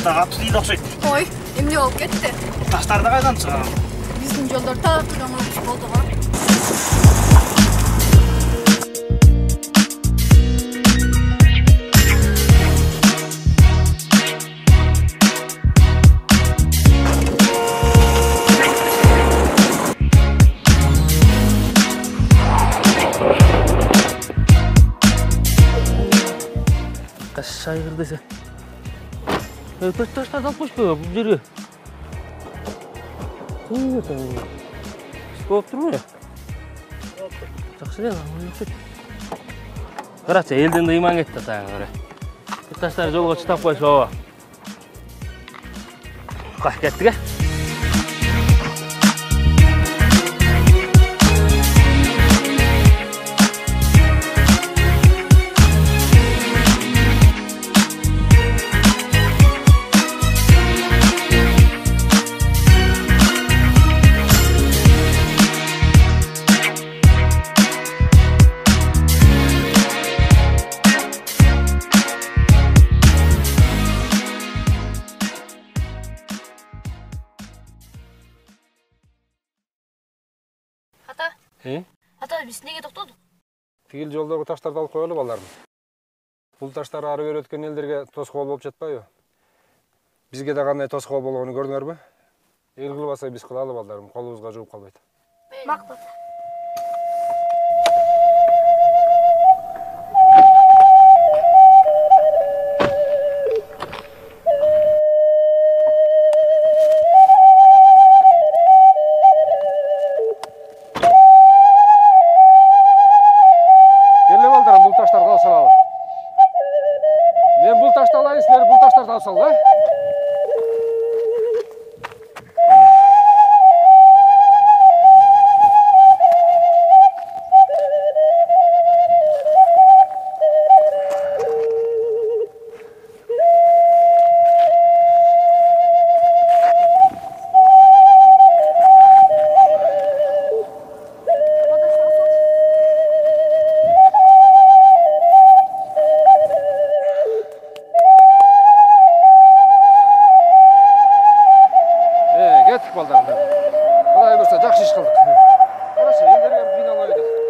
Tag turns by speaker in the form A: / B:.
A: да катуу тийди окшойт.
B: Ой, эмне болуп кетти?
A: Таштарды кайдан чыгам?
B: Биздин жолдор таратылган болду го.
C: Шайгыр десе. Таштарды алып қойшы бұл жерге. Қойын өтің. Болып тұр ма? Жақсы ден, аман өтеді. Қаратшы, елден де иман кетті таңы қарай. Таштарды жолға çıtап қойшы оға. Қақ кеттік, ә?
B: Ата, биз неге токтодук?
D: Тигил жолдогу таштарды алып коелу балдарым. Бул таштар ары бери өткөн элдерге тоскоол болуп жатпайбы? Бизге да кандай тоскоол болгонун көрдүңөрбү? Эл кылбаса биз кылалы балдарым, колубузга жууп калбайт.
B: Мактап.
D: Мен бул ташты алайын, силер бул таштарды алып сал, да? Кеттік балдарым. Құдай көрсе жақсы іш қылдық. Қарашы, елдерге қиналмай өтеді.